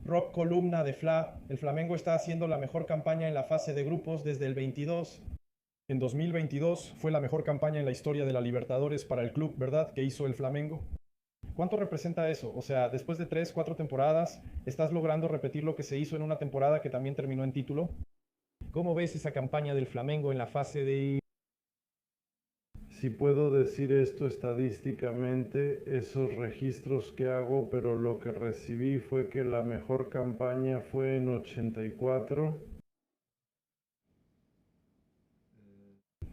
Rock columna de Fla, el Flamengo está haciendo la mejor campaña en la fase de grupos desde el 22. En 2022 fue la mejor campaña en la historia de la Libertadores para el club, ¿verdad? Que hizo el Flamengo. ¿Cuánto representa eso? O sea, después de 3, 4 temporadas, ¿estás logrando repetir lo que se hizo en una temporada que también terminó en título? ¿Cómo ves esa campaña del Flamengo en la fase de... Si puedo decir esto estadísticamente, esos registros que hago, pero lo que recibí fue que la mejor campaña fue en 84,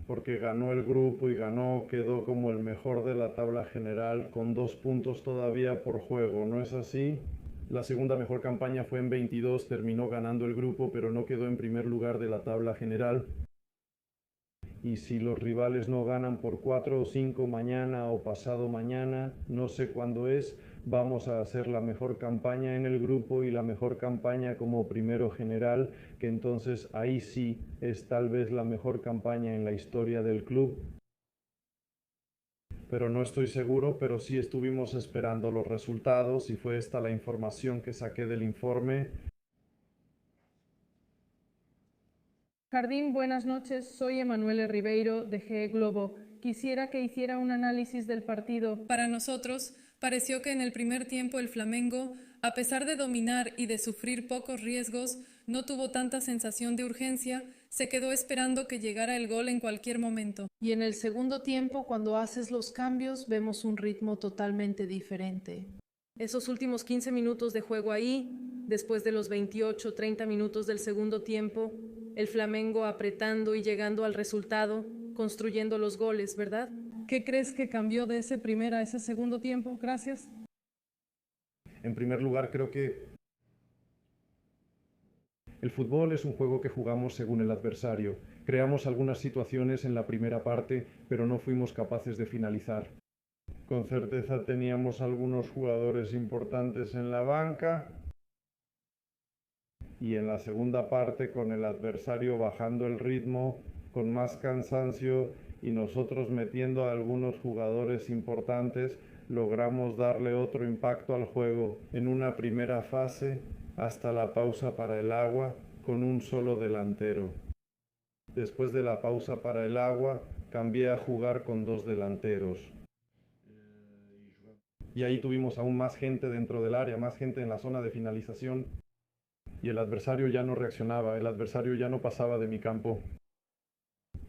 porque ganó el grupo y quedó como el mejor de la tabla general con 2 puntos todavía por juego, ¿no es así? La segunda mejor campaña fue en 22, terminó ganando el grupo, pero no quedó en primer lugar de la tabla general. Y si los rivales no ganan por 4 o 5 mañana o pasado mañana, no sé cuándo es, vamos a hacer la mejor campaña en el grupo y la mejor campaña como primero general, que entonces ahí sí es tal vez la mejor campaña en la historia del club. Pero no estoy seguro, pero sí estuvimos esperando los resultados y fue esta la información que saqué del informe. Jardín, buenas noches. Soy Emanuele Ribeiro de GE Globo. Quisiera que hiciera un análisis del partido. Para nosotros, pareció que en el primer tiempo el Flamengo, a pesar de dominar y de sufrir pocos riesgos, no tuvo tanta sensación de urgencia, se quedó esperando que llegara el gol en cualquier momento. Y en el segundo tiempo, cuando haces los cambios, vemos un ritmo totalmente diferente. Esos últimos 15 minutos de juego ahí, después de los 28, 30 minutos del segundo tiempo, el Flamengo apretando y llegando al resultado, construyendo los goles, ¿verdad? ¿Qué crees que cambió de ese primer a ese segundo tiempo? Gracias. En primer lugar, creo que el fútbol es un juego que jugamos según el adversario. Creamos algunas situaciones en la primera parte, pero no fuimos capaces de finalizar. Con certeza teníamos algunos jugadores importantes en la banca y en la segunda parte, con el adversario bajando el ritmo, con más cansancio y nosotros metiendo a algunos jugadores importantes, logramos darle otro impacto al juego en una primera fase hasta la pausa para el agua con un solo delantero. Después de la pausa para el agua, cambié a jugar con 2 delanteros. Y ahí tuvimos aún más gente dentro del área, más gente en la zona de finalización. Y el adversario ya no reaccionaba, el adversario ya no pasaba de mi campo.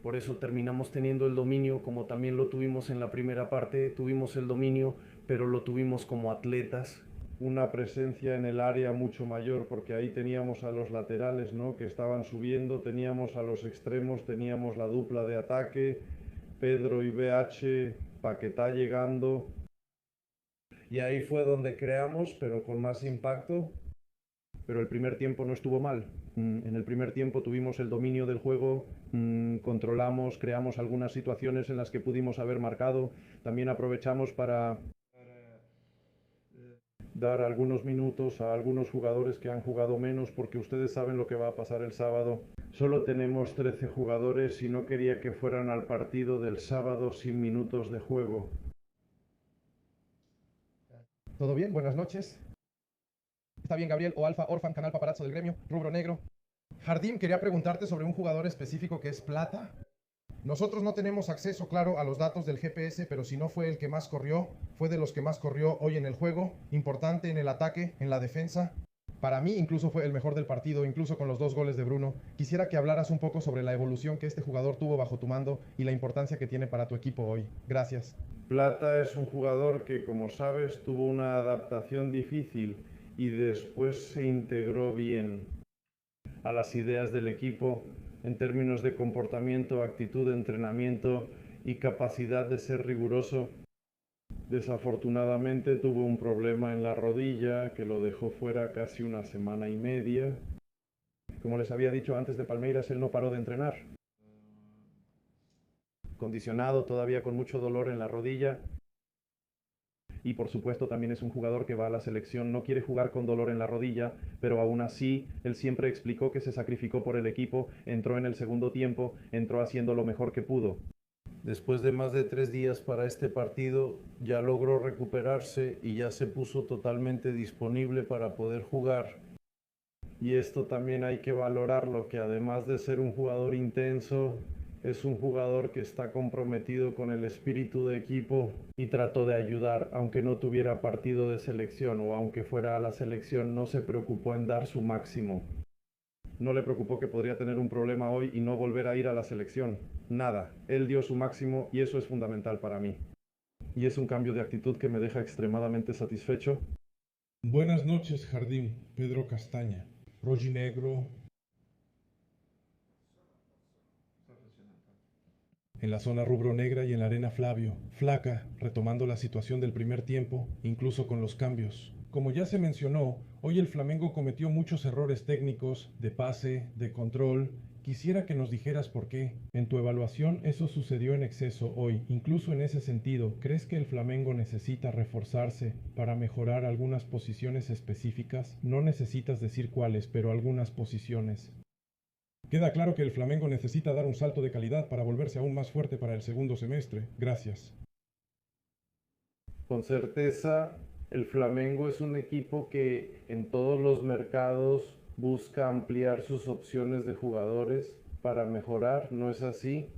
Por eso terminamos teniendo el dominio, como también lo tuvimos en la primera parte, tuvimos el dominio, pero lo tuvimos como atletas. Una presencia en el área mucho mayor, porque ahí teníamos a los laterales, ¿no?, que estaban subiendo, teníamos a los extremos, teníamos la dupla de ataque, Pedro y BH, Paquetá llegando. Y ahí fue donde creamos, pero con más impacto. Pero el primer tiempo no estuvo mal. En el primer tiempo tuvimos el dominio del juego, controlamos, creamos algunas situaciones en las que pudimos haber marcado. También aprovechamos para dar algunos minutos a algunos jugadores que han jugado menos, porque ustedes saben lo que va a pasar el sábado. Solo tenemos 13 jugadores y no quería que fueran al partido del sábado sin minutos de juego. ¿Todo bien? Buenas noches. Está bien, Gabriel, o Alfa, Orfan, Canal Paparazzo del Gremio, Rubro Negro. Jardín, quería preguntarte sobre un jugador específico que es Plata. Nosotros no tenemos acceso, claro, a los datos del GPS, pero si no fue el que más corrió, fue de los que más corrió hoy en el juego, importante en el ataque, en la defensa. Para mí incluso fue el mejor del partido, incluso con los 2 goles de Bruno. Quisiera que hablaras un poco sobre la evolución que este jugador tuvo bajo tu mando y la importancia que tiene para tu equipo hoy. Gracias. Plata es un jugador que, como sabes, tuvo una adaptación difícil y después se integró bien a las ideas del equipo en términos de comportamiento, actitud, entrenamiento y capacidad de ser riguroso. Desafortunadamente tuvo un problema en la rodilla que lo dejó fuera casi una semana y media. Como les había dicho antes de Palmeiras, él no paró de entrenar. Condicionado, todavía con mucho dolor en la rodilla. Y por supuesto también es un jugador que va a la selección, no quiere jugar con dolor en la rodilla, pero aún así él siempre explicó que se sacrificó por el equipo, entró en el segundo tiempo, entró haciendo lo mejor que pudo. Después de más de 3 días para este partido, ya logró recuperarse y ya se puso totalmente disponible para poder jugar. Y esto también hay que valorarlo, que además de ser un jugador intenso, es un jugador que está comprometido con el espíritu de equipo y trató de ayudar, aunque no tuviera partido de selección o aunque fuera a la selección, no se preocupó en dar su máximo. No le preocupó que podría tener un problema hoy y no volver a ir a la selección. Nada, él dio su máximo y eso es fundamental para mí. Y es un cambio de actitud que me deja extremadamente satisfecho. Buenas noches, Jardín. Pedro Castaña. Rojinegro. En la zona rubro-negra y en la arena Flavio. Flaca, retomando la situación del primer tiempo, incluso con los cambios. Como ya se mencionó, hoy el Flamengo cometió muchos errores técnicos, de pase, de control. Quisiera que nos dijeras por qué. En tu evaluación, eso sucedió en exceso hoy. Incluso en ese sentido, ¿crees que el Flamengo necesita reforzarse para mejorar algunas posiciones específicas? No necesitas decir cuáles, pero algunas posiciones. Queda claro que el Flamengo necesita dar un salto de calidad para volverse aún más fuerte para el segundo semestre. Gracias. Con certeza, el Flamengo es un equipo que en todos los mercados busca ampliar sus opciones de jugadores para mejorar, ¿no es así?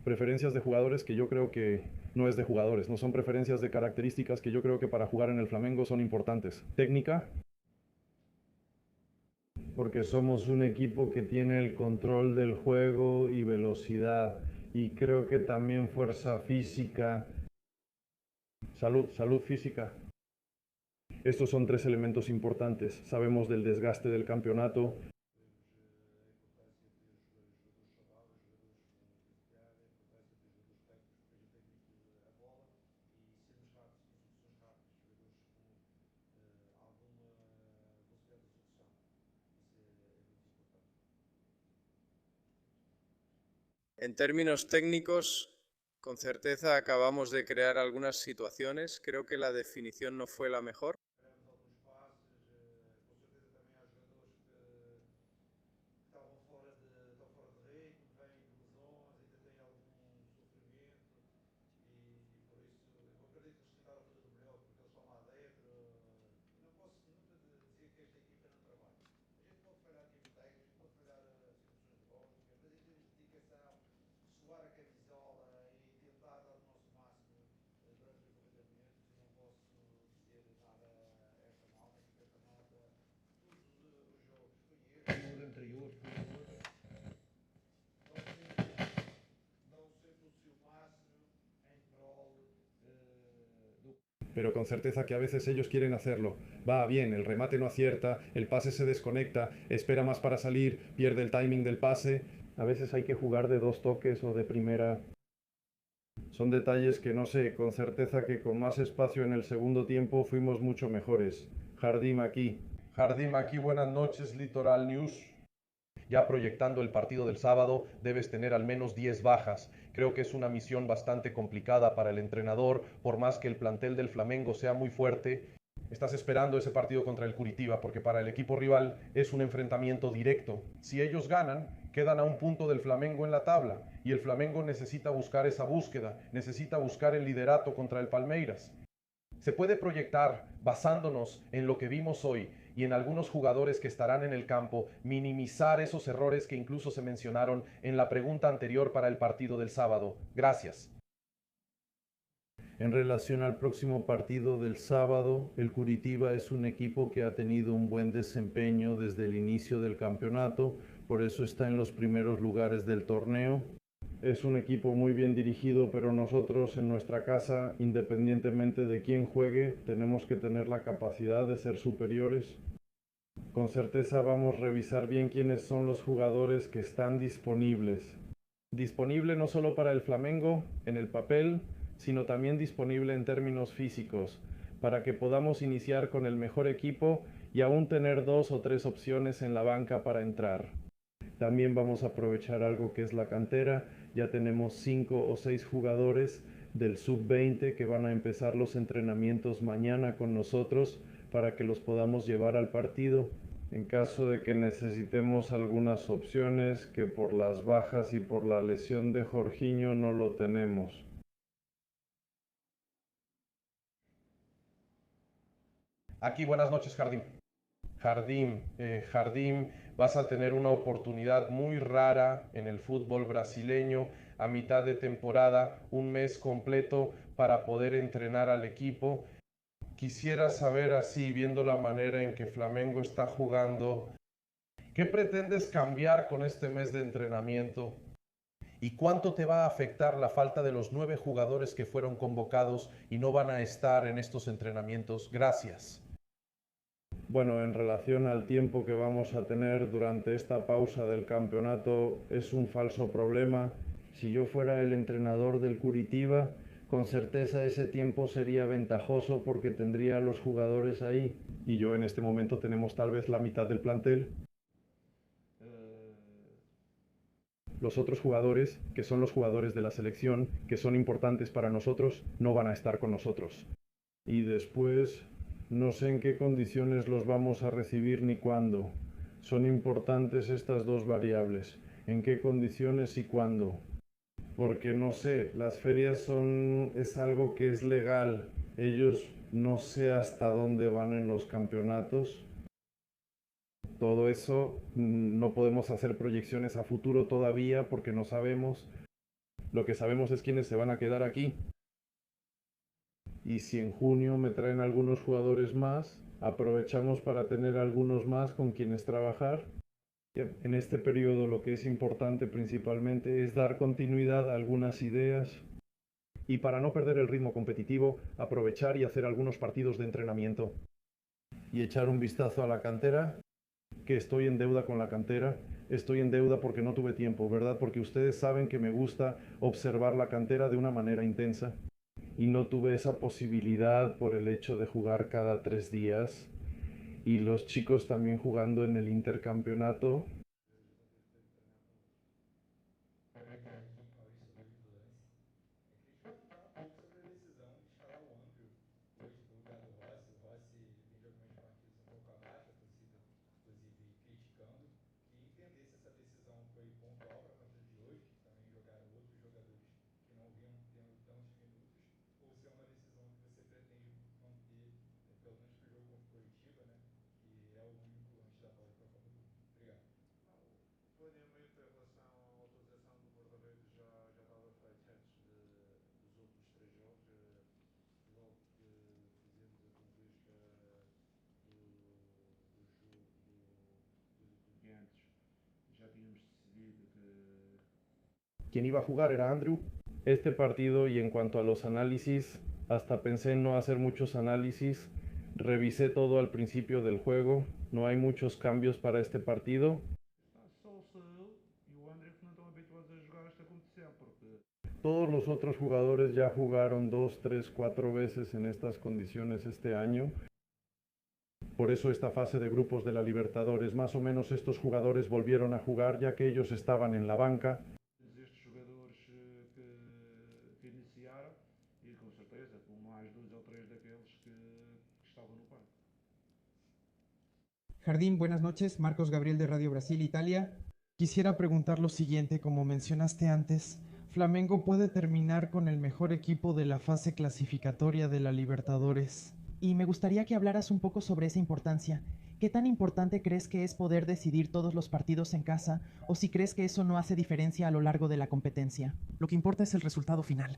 Preferencias de jugadores que yo creo que no es de jugadores, no son preferencias de características que yo creo que para jugar en el Flamengo son importantes. Técnica, porque somos un equipo que tiene el control del juego y velocidad, y creo que también fuerza física, salud física. Estos son tres elementos importantes. Sabemos del desgaste del campeonato. En términos técnicos, con certeza acabamos de crear algunas situaciones. Creo que la definición no fue la mejor. Pero con certeza que a veces ellos quieren hacerlo. Va bien, el remate no acierta, el pase se desconecta, espera más para salir, pierde el timing del pase. A veces hay que jugar de dos toques o de primera. Son detalles que no sé, con certeza que con más espacio en el segundo tiempo fuimos mucho mejores. Jardim aquí. Jardim aquí, buenas noches, Litoral News. Ya proyectando el partido del sábado, debes tener al menos 10 bajas. Creo que es una misión bastante complicada para el entrenador, por más que el plantel del Flamengo sea muy fuerte. Estás esperando ese partido contra el Curitiba, porque para el equipo rival es un enfrentamiento directo. Si ellos ganan, quedan a un punto del Flamengo en la tabla, y el Flamengo necesita buscar esa búsqueda, necesita buscar el liderato contra el Palmeiras. Se puede proyectar, basándonos en lo que vimos hoy y en algunos jugadores que estarán en el campo, minimizar esos errores que incluso se mencionaron en la pregunta anterior para el partido del sábado. Gracias. En relación al próximo partido del sábado, el Curitiba es un equipo que ha tenido un buen desempeño desde el inicio del campeonato, por eso está en los primeros lugares del torneo. Es un equipo muy bien dirigido, pero nosotros en nuestra casa, independientemente de quién juegue, tenemos que tener la capacidad de ser superiores. Con certeza vamos a revisar bien quiénes son los jugadores que están disponibles. Disponible no solo para el Flamengo, en el papel, sino también disponible en términos físicos, para que podamos iniciar con el mejor equipo y aún tener 2 o 3 opciones en la banca para entrar. También vamos a aprovechar algo que es la cantera. Ya tenemos 5 o 6 jugadores del sub-20 que van a empezar los entrenamientos mañana con nosotros para que los podamos llevar al partido. En caso de que necesitemos algunas opciones, que por las bajas y por la lesión de Jorginho no lo tenemos. Aquí, buenas noches, Jardín. Jardim, vas a tener una oportunidad muy rara en el fútbol brasileño a mitad de temporada, un mes completo para poder entrenar al equipo. Quisiera saber así, viendo la manera en que Flamengo está jugando, ¿qué pretendes cambiar con este mes de entrenamiento? ¿Y cuánto te va a afectar la falta de los 9 jugadores que fueron convocados y no van a estar en estos entrenamientos? Gracias. Bueno, en relación al tiempo que vamos a tener durante esta pausa del campeonato, es un falso problema. Si yo fuera el entrenador del Curitiba, con certeza ese tiempo sería ventajoso porque tendría a los jugadores ahí. Y yo en este momento tenemos tal vez la mitad del plantel. Los otros jugadores, que son los jugadores de la selección, que son importantes para nosotros, no van a estar con nosotros. Y después, no sé en qué condiciones los vamos a recibir ni cuándo. Son importantes estas dos variables. ¿En qué condiciones y cuándo? Porque no sé, las ferias es algo que es legal. Ellos no sé hasta dónde van en los campeonatos. Todo eso no podemos hacer proyecciones a futuro todavía porque no sabemos. Lo que sabemos es quiénes se van a quedar aquí. Y si en junio me traen algunos jugadores más, aprovechamos para tener algunos más con quienes trabajar. En este periodo lo que es importante principalmente es dar continuidad a algunas ideas y para no perder el ritmo competitivo, aprovechar y hacer algunos partidos de entrenamiento y echar un vistazo a la cantera, que estoy en deuda con la cantera. Estoy en deuda porque no tuve tiempo, ¿verdad? Porque ustedes saben que me gusta observar la cantera de una manera intensa y no tuve esa posibilidad por el hecho de jugar cada 3 días y los chicos también jugando en el intercampeonato. Quien iba a jugar era Andrew. Este partido, y en cuanto a los análisis, hasta pensé en no hacer muchos análisis. Revisé todo al principio del juego. No hay muchos cambios para este partido. Todos los otros jugadores ya jugaron 2, 3, 4 veces en estas condiciones este año. Por eso esta fase de grupos de la Libertadores, más o menos estos jugadores volvieron a jugar ya que ellos estaban en la banca. Jardín, buenas noches. Marcos Gabriel de Radio Brasil, Italia. Quisiera preguntar lo siguiente, como mencionaste antes, Flamengo puede terminar con el mejor equipo de la fase clasificatoria de la Libertadores. Y me gustaría que hablaras un poco sobre esa importancia. ¿Qué tan importante crees que es poder decidir todos los partidos en casa o si crees que eso no hace diferencia a lo largo de la competencia? Lo que importa es el resultado final.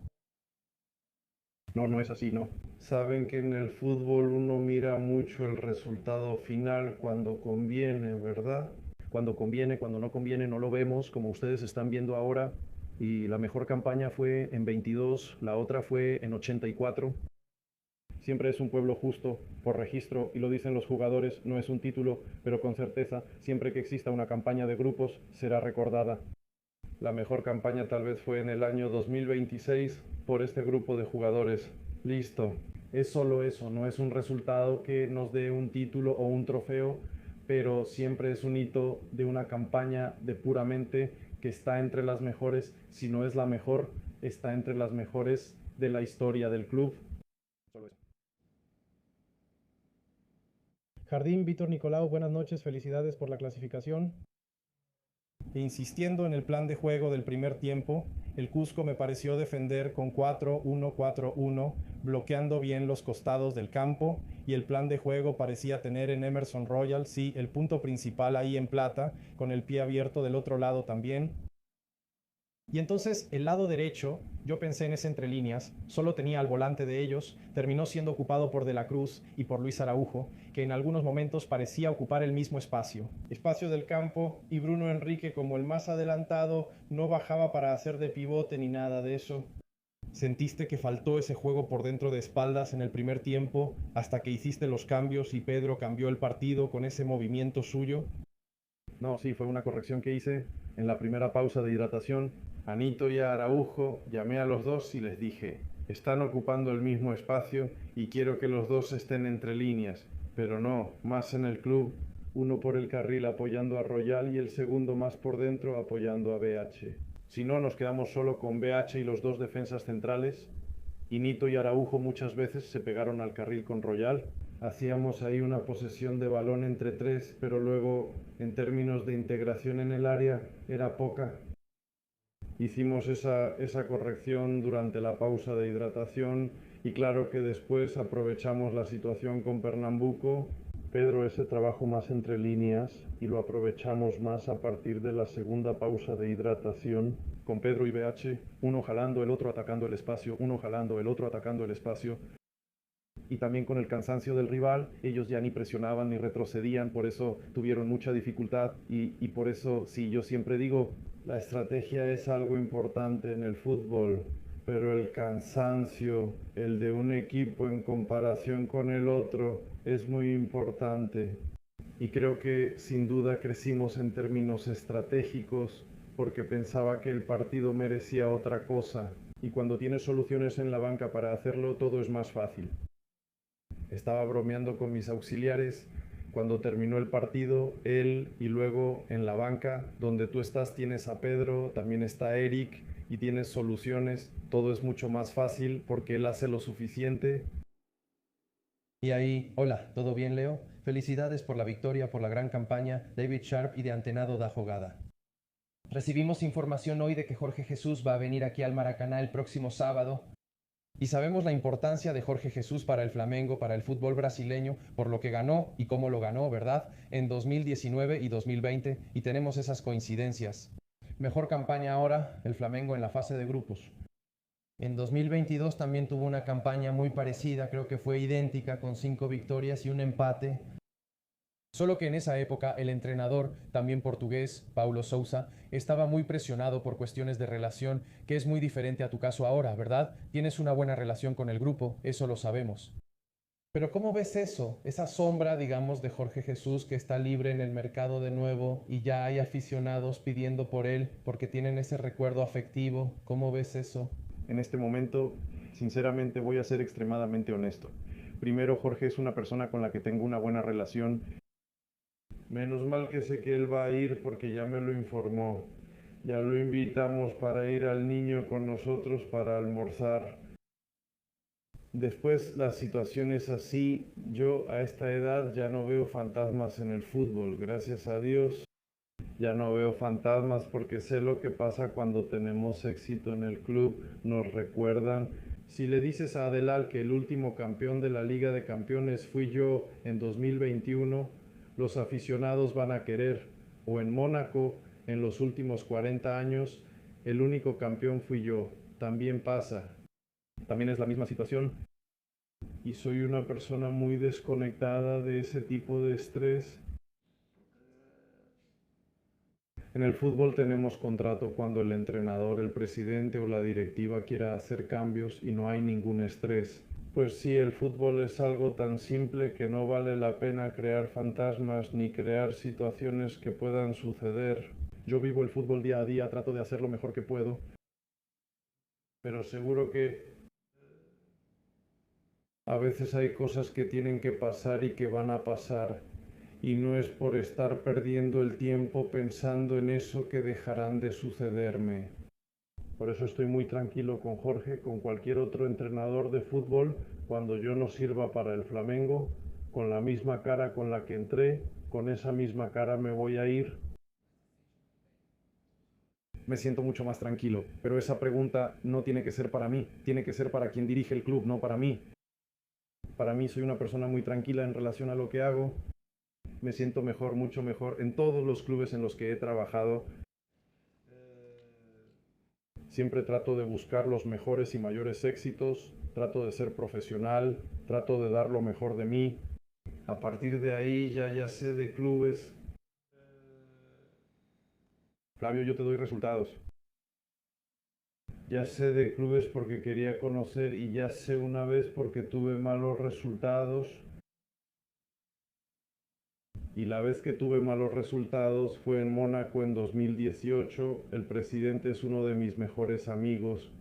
No, no es así, no. Saben que en el fútbol uno mira mucho el resultado final cuando conviene, ¿verdad? Cuando conviene, cuando no conviene, no lo vemos, como ustedes están viendo ahora. Y la mejor campaña fue en 22, la otra fue en 84. Siempre es un pueblo justo por registro, y lo dicen los jugadores, no es un título, pero con certeza, siempre que exista una campaña de grupos, será recordada. La mejor campaña tal vez fue en el año 2026 por este grupo de jugadores. Listo. Es solo eso, no es un resultado que nos dé un título o un trofeo, pero siempre es un hito de una campaña de puramente que está entre las mejores, si no es la mejor, está entre las mejores de la historia del club. Solo eso. Jardín, Víctor Nicolau, buenas noches, felicidades por la clasificación. Insistiendo en el plan de juego del primer tiempo, El Cusco me pareció defender con 4-1-4-1, bloqueando bien los costados del campo, y el plan de juego parecía tener en Emerson Royal, sí, el punto principal ahí en plata, con el pie abierto del otro lado también. Y entonces el lado derecho, yo pensé en ese entre líneas, solo tenía al volante de ellos, terminó siendo ocupado por De la Cruz y por Luis Araujo, que en algunos momentos parecía ocupar el mismo espacio del campo, y Bruno Enrique, como el más adelantado, no bajaba para hacer de pivote ni nada de eso. ¿Sentiste que faltó ese juego por dentro de espaldas en el primer tiempo hasta que hiciste los cambios y Pedro cambió el partido con ese movimiento suyo? No, sí, fue una corrección que hice en la primera pausa de hidratación. A Nito y a Araujo llamé a los dos y les dije, están ocupando el mismo espacio y quiero que los dos estén entre líneas, pero no, más en el club, uno por el carril apoyando a Royal y el segundo más por dentro apoyando a BH. Si no, nos quedamos solo con BH y los dos defensas centrales, y Nito y Araujo muchas veces se pegaron al carril con Royal. Hacíamos ahí una posesión de balón entre tres, pero luego, en términos de integración en el área, era poca. Hicimos esa corrección durante la pausa de hidratación y claro que después aprovechamos la situación con Pernambuco. Pedro ese trabajo más entre líneas y lo aprovechamos más a partir de la segunda pausa de hidratación con Pedro y BH, uno jalando, el otro atacando el espacio, uno jalando, el otro atacando el espacio. Y también con el cansancio del rival, ellos ya ni presionaban ni retrocedían, por eso tuvieron mucha dificultad y por eso, sí, yo siempre digo, la estrategia es algo importante en el fútbol, pero el cansancio, el de un equipo en comparación con el otro, es muy importante. Y creo que sin duda crecimos en términos estratégicos porque pensaba que el partido merecía otra cosa. Y cuando tienes soluciones en la banca para hacerlo, todo es más fácil. Estaba bromeando con mis auxiliares cuando terminó el partido, él y luego en la banca donde tú estás tienes a Pedro, también está Eric y tienes soluciones, todo es mucho más fácil porque él hace lo suficiente. Y ahí, hola, ¿todo bien, Leo? Felicidades por la victoria, por la gran campaña, David Sharp y de Antenado da Jugada. Recibimos información hoy de que Jorge Jesús va a venir aquí al Maracaná el próximo sábado. Y sabemos la importancia de Jorge Jesús para el Flamengo, para el fútbol brasileño, por lo que ganó y cómo lo ganó, ¿verdad? En 2019 y 2020, y tenemos esas coincidencias. Mejor campaña ahora, el Flamengo en la fase de grupos. En 2022 también tuvo una campaña muy parecida, creo que fue idéntica, con 5 victorias y un empate. Solo que en esa época el entrenador, también portugués, Paulo Sousa, estaba muy presionado por cuestiones de relación, que es muy diferente a tu caso ahora, ¿verdad? Tienes una buena relación con el grupo, eso lo sabemos. Pero ¿cómo ves eso? Esa sombra, digamos, de Jorge Jesús que está libre en el mercado de nuevo y ya hay aficionados pidiendo por él porque tienen ese recuerdo afectivo. ¿Cómo ves eso? En este momento, sinceramente, voy a ser extremadamente honesto. Primero, Jorge es una persona con la que tengo una buena relación. Menos mal que sé que él va a ir porque ya me lo informó. Ya lo invitamos para ir al Niño con nosotros para almorzar. Después la situación es así. Yo a esta edad ya no veo fantasmas en el fútbol, gracias a Dios. Ya no veo fantasmas porque sé lo que pasa cuando tenemos éxito en el club. Nos recuerdan. Si le dices a Adelal que el último campeón de la Liga de Campeones fui yo en 2021, los aficionados van a querer. O en Mónaco, en los últimos 40 años, el único campeón fui yo. También pasa. También es la misma situación. Y soy una persona muy desconectada de ese tipo de estrés. En el fútbol tenemos contrato cuando el entrenador, el presidente o la directiva quiera hacer cambios y no hay ningún estrés. Pues sí, el fútbol es algo tan simple que no vale la pena crear fantasmas ni crear situaciones que puedan suceder. Yo vivo el fútbol día a día, trato de hacer lo mejor que puedo, pero seguro que a veces hay cosas que tienen que pasar y que van a pasar. Y no es por estar perdiendo el tiempo pensando en eso que dejarán de sucederme. Por eso estoy muy tranquilo con Jorge, con cualquier otro entrenador de fútbol, cuando yo no sirva para el Flamengo, con la misma cara con la que entré, con esa misma cara me voy a ir. me siento mucho más tranquilo. Pero esa pregunta no tiene que ser para mí, tiene que ser para quien dirige el club, no para mí. Para mí soy una persona muy tranquila en relación a lo que hago. Me siento mejor, mucho mejor en todos los clubes en los que he trabajado. Siempre trato de buscar los mejores y mayores éxitos, trato de ser profesional, trato de dar lo mejor de mí. A partir de ahí ya sé de clubes. Flavio, yo te doy resultados. Ya sé de clubes porque quería conocer y ya sé una vez porque tuve malos resultados. Y la vez que tuve malos resultados fue en Mónaco en 2018. El presidente es uno de mis mejores amigos.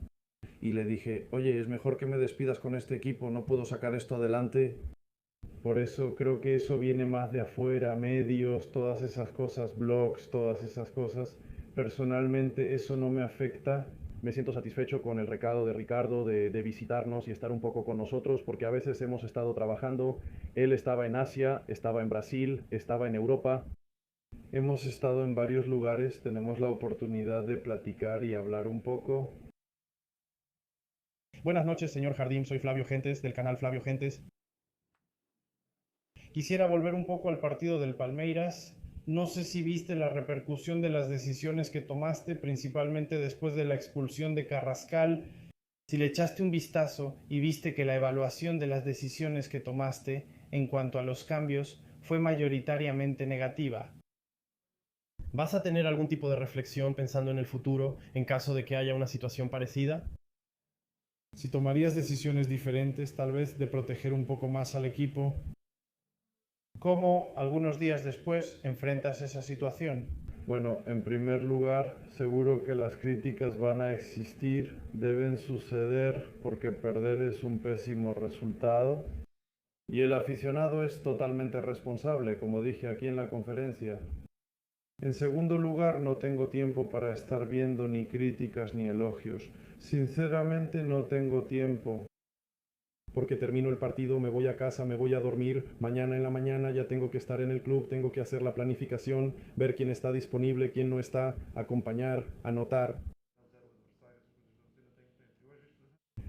Y le dije, oye, es mejor que me despidas con este equipo, no puedo sacar esto adelante. Por eso creo que eso viene más de afuera, medios, todas esas cosas, blogs, todas esas cosas. Personalmente eso no me afecta. Me siento satisfecho con el recado de Ricardo de visitarnos y estar un poco con nosotros, porque a veces hemos estado trabajando. Él estaba en Asia, estaba en Brasil, estaba en Europa. Hemos estado en varios lugares, tenemos la oportunidad de platicar y hablar un poco. Buenas noches, señor Jardim. Soy Flavio Gentes, del canal Flavio Gentes. Quisiera volver un poco al partido del Palmeiras. No sé si viste la repercusión de las decisiones que tomaste, principalmente después de la expulsión de Carrascal. Si le echaste un vistazo y viste que la evaluación de las decisiones que tomaste en cuanto a los cambios fue mayoritariamente negativa. ¿Vas a tener algún tipo de reflexión pensando en el futuro en caso de que haya una situación parecida? Si tomarías decisiones diferentes, tal vez de proteger un poco más al equipo. ¿Cómo algunos días después enfrentas esa situación? Bueno, en primer lugar, seguro que las críticas van a existir, deben suceder porque perder es un pésimo resultado. Y el aficionado es totalmente responsable, como dije aquí en la conferencia. En segundo lugar, no tengo tiempo para estar viendo ni críticas ni elogios. Sinceramente no tengo tiempo. Porque termino el partido, me voy a casa, me voy a dormir, mañana en la mañana ya tengo que estar en el club, tengo que hacer la planificación, ver quién está disponible, quién no está, acompañar, anotar.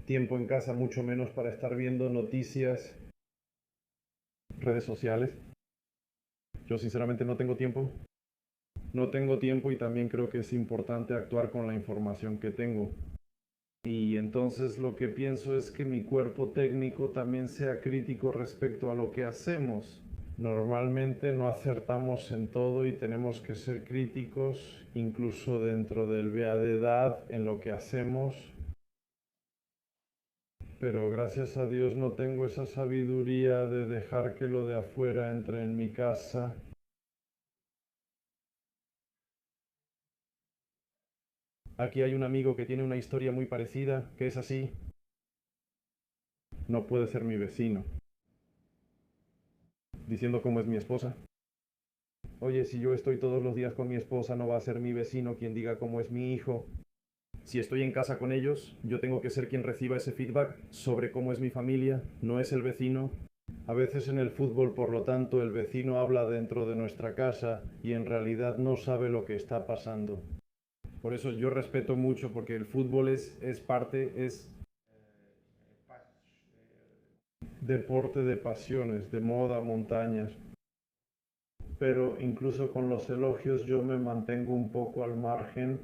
Tiempo en casa, mucho menos para estar viendo noticias, redes sociales. Yo sinceramente no tengo tiempo. No tengo tiempo y también creo que es importante actuar con la información que tengo. Y entonces lo que pienso es que mi cuerpo técnico también sea crítico respecto a lo que hacemos. Normalmente no acertamos en todo y tenemos que ser críticos, incluso dentro del BA de edad, en lo que hacemos. Pero gracias a Dios no tengo esa sabiduría de dejar que lo de afuera entre en mi casa. Aquí hay un amigo que tiene una historia muy parecida, que es así. No puede ser mi vecino. Diciendo cómo es mi esposa. Oye, si yo estoy todos los días con mi esposa, no va a ser mi vecino quien diga cómo es mi hijo. Si estoy en casa con ellos, yo tengo que ser quien reciba ese feedback sobre cómo es mi familia, no es el vecino. A veces en el fútbol, por lo tanto, el vecino habla dentro de nuestra casa y en realidad no sabe lo que está pasando. Por eso yo respeto mucho, porque el fútbol es deporte de pasiones, de moda, montañas. Pero incluso con los elogios yo me mantengo un poco al margen.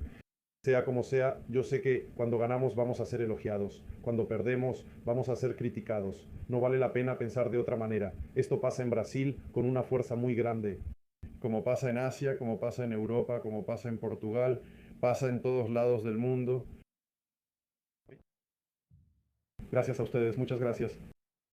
Sea como sea, yo sé que cuando ganamos vamos a ser elogiados, cuando perdemos vamos a ser criticados. No vale la pena pensar de otra manera. Esto pasa en Brasil con una fuerza muy grande, como pasa en Asia, como pasa en Europa, como pasa en Portugal, pasa en todos lados del mundo. Gracias a ustedes, muchas gracias.